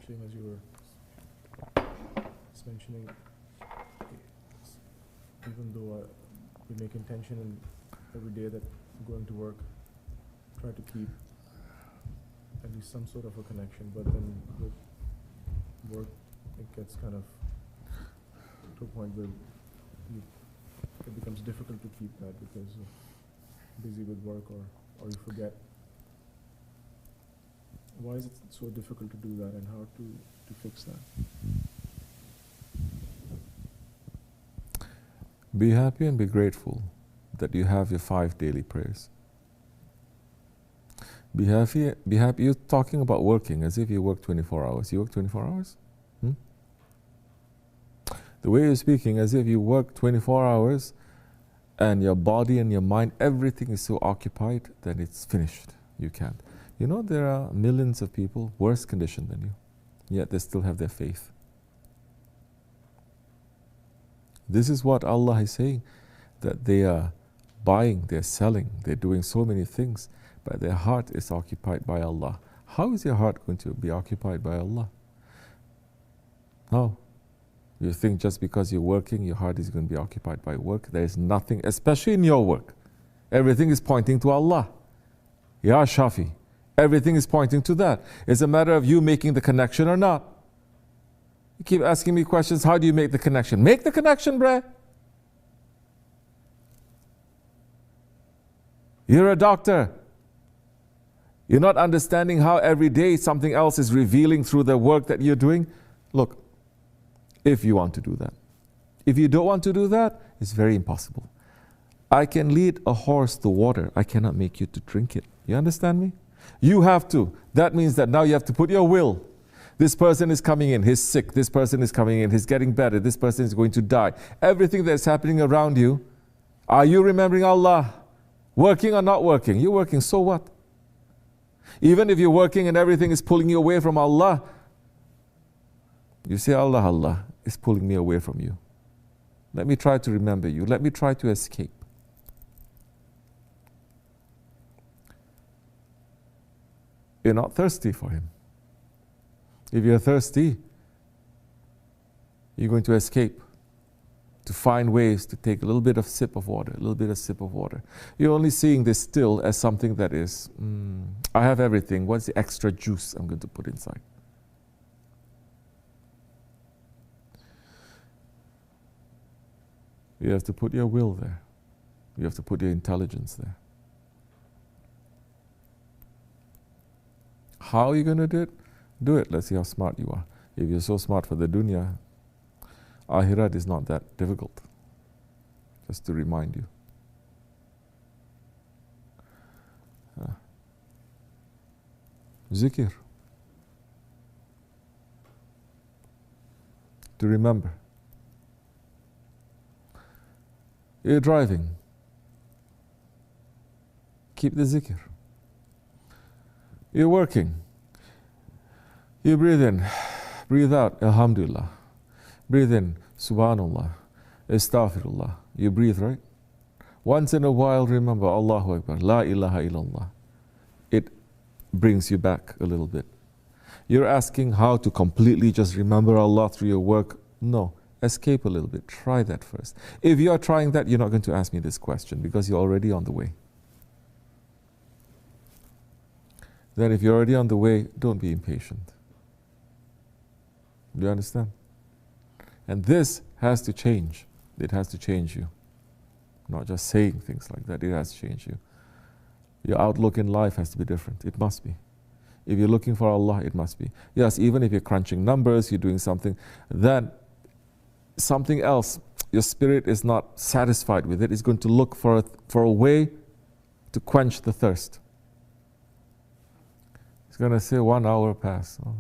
Shaykh, as you were mentioning, even though we make intention in every day that going to work, try to keep at least some sort of a connection, but then with work, it gets kind of to a point where it becomes difficult to keep that because you're busy with work or you forget. Why is it so difficult to do that, and how to fix that? Be happy and be grateful that you have your 5 daily prayers. Be happy. You're talking about working as if you work 24 hours. You work 24 hours? The way you're speaking, as if you work 24 hours and your body and your mind, everything is so occupied that it's finished. You can't. You know, there are millions of people worse condition than you, yet they still have their faith. This is what Allah is saying, that they are buying, they're selling, they're doing so many things, but their heart is occupied by Allah. How is your heart going to be occupied by Allah? How? You think just because you're working, your heart is going to be occupied by work? There is nothing, especially in your work. Everything is pointing to Allah. Ya Shafi. Everything is pointing to that. It's a matter of you making the connection or not. You keep asking me questions, how do you make the connection? Make the connection, bruh. You're a doctor. You're not understanding how every day something else is revealing through the work that you're doing? Look, if you want to do that. If you don't want to do that, it's very impossible. I can lead a horse to water. I cannot make you to drink it. You understand me? You have to. That means that now you have to put your will. This person is coming in, he's sick. This person is coming in, he's getting better. This person is going to die. Everything that's happening around you, are you remembering Allah? Working or not working? You're working, so what? Even if you're working and everything is pulling you away from Allah, you say, Allah, Allah is pulling me away from you. Let me try to remember you. Let me try to escape. You're not thirsty for Him. If you're thirsty, you're going to escape, to find ways to take a little bit of sip of water, a little bit of sip of water. You're only seeing this still as something that is, I have everything. What's the extra juice I'm going to put inside? You have to put your will there. You have to put your intelligence there. How are you going to do it? Do it. Let's see how smart you are. If you're so smart for the dunya, Akhirah is not that difficult. Just to remind you. Zikr. To remember. You're driving. Keep the zikr. You're working. You breathe in, breathe out, Alhamdulillah. Breathe in, Subhanallah, Astaghfirullah. You breathe, right? Once in a while, remember Allahu Akbar, La ilaha illallah. It brings you back a little bit. You're asking how to completely just remember Allah through your work. No, escape a little bit. Try that first. If you are trying that, you're not going to ask me this question because you're already on the way. Then if you're already on the way, don't be impatient. Do you understand? And this has to change. It has to change you. Not just saying things like that. It has to change you. Your outlook in life has to be different. It must be. If you're looking for Allah, it must be. Yes, even if you're crunching numbers, you're doing something, then something else, your spirit is not satisfied with it. It's going to look for a way to quench the thirst. It's going to say 1 hour passed. Oh,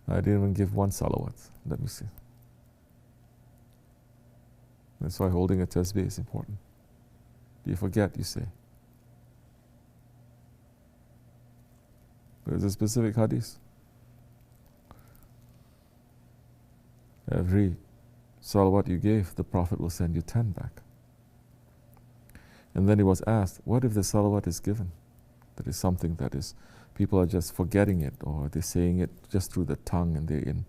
I didn't even give 1 salawat. Let me see. That's why holding a tasbih is important. You forget, you say. There's a specific hadith. Every salawat you gave, the Prophet will send you 10 back. And then he was asked, what if the salawat is given? That is something that is, People are just forgetting it, or they're saying it just through the tongue, and they're in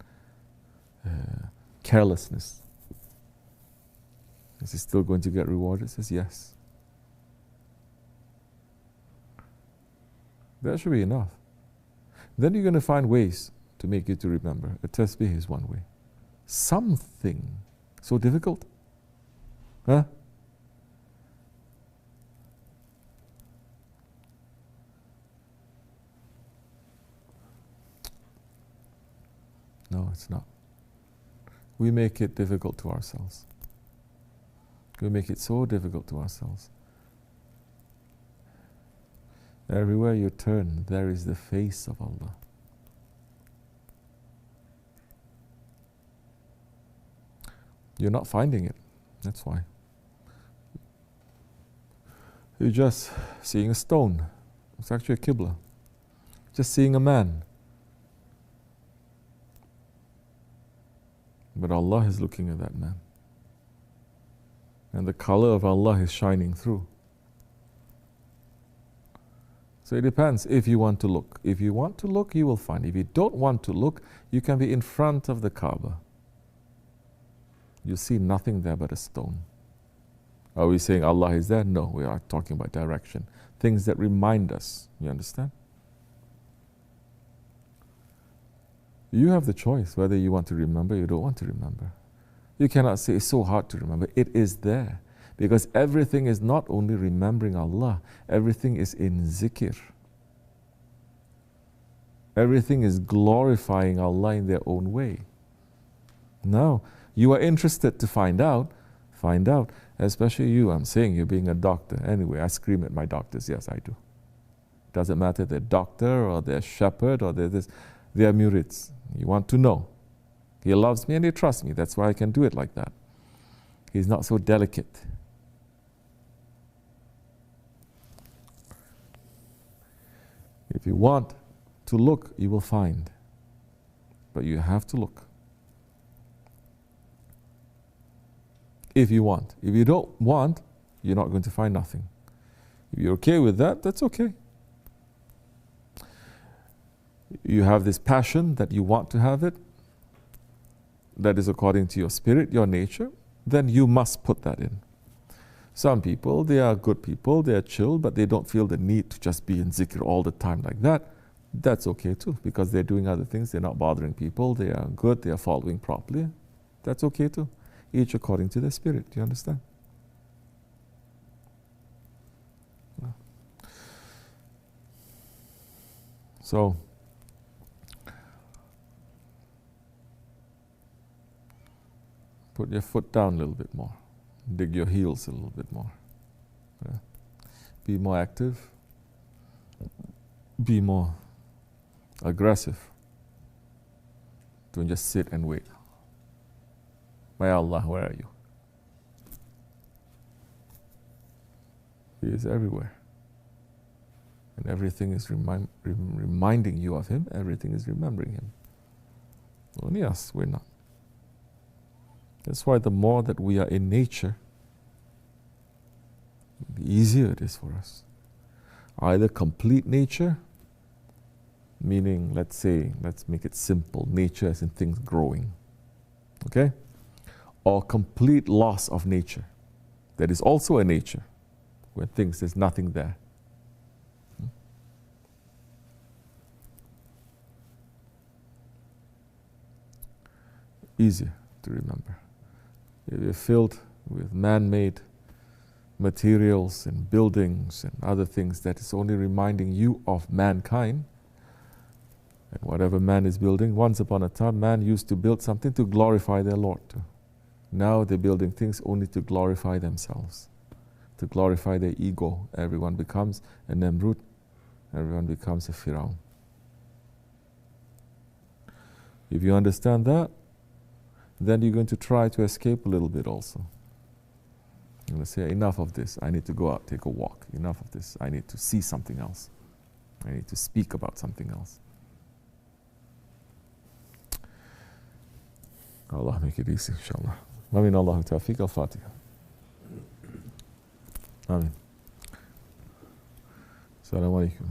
carelessness. Is he still going to get rewarded? It says yes. That should be enough. Then you're going to find ways to make you to remember. A tasbih is one way. Something so difficult? Huh? No, it's not. We make it difficult to ourselves. We make it so difficult to ourselves. Everywhere you turn, there is the face of Allah. You're not finding it. That's why. You're just seeing a stone. It's actually a Qibla. Just seeing a man. But Allah is looking at that man. And the color of Allah is shining through. So it depends if you want to look. If you want to look, you will find. If you don't want to look, you can be in front of the Kaaba. You see nothing there but a stone. Are we saying Allah is there? No, we are talking about direction. Things that remind us. You understand? You have the choice whether you want to remember or you don't want to remember. You cannot say it's so hard to remember. It is there. Because everything is not only remembering Allah, everything is in zikr. Everything is glorifying Allah in their own way. Now, you are interested to find out, especially you. I'm saying you being a doctor. Anyway, I scream at my doctors. Yes, I do. Doesn't matter they're doctor or they're shepherd or they're this. They are murids. You want to know. He loves me and he trusts me. That's why I can do it like that. He's not so delicate. If you want to look, you will find. But you have to look. If you want. If you don't want, you're not going to find nothing. If you're okay with that, that's okay. You have this passion that you want to have it, that is according to your spirit, your nature, then you must put that in. Some people, they are good people, they are chill, but they don't feel the need to just be in zikr all the time like that. That's okay too, because they're doing other things, they're not bothering people, they are good, they are following properly. That's okay too. Each according to their spirit, do you understand? So, put your foot down a little bit more. Dig your heels a little bit more. Yeah. Be more active. Be more aggressive. Don't just sit and wait. My Allah, where are you? He is everywhere. And everything is reminding you of Him. Everything is remembering Him. Only us, we're not. That's why the more that we are in nature, the easier it is for us. Either complete nature, meaning, let's say, let's make it simple, nature as in things growing, okay? Or complete loss of nature. That is also a nature, where things, there's nothing there. Easier to remember. If you're filled with man-made materials and buildings and other things that is only reminding you of mankind, and whatever man is building, once upon a time man used to build something to glorify their Lord. Now they're building things only to glorify themselves, to glorify their ego. Everyone becomes a Nemrut, everyone becomes a Firaun. If you understand that, then you're going to try to escape a little bit also. You're going to say, enough of this, I need to go out, take a walk. Enough of this, I need to see something else. I need to speak about something else. Allah make it easy, inshallah. Amin Allahu tawfiq al-Fatiha. Amin. Assalamu alaikum.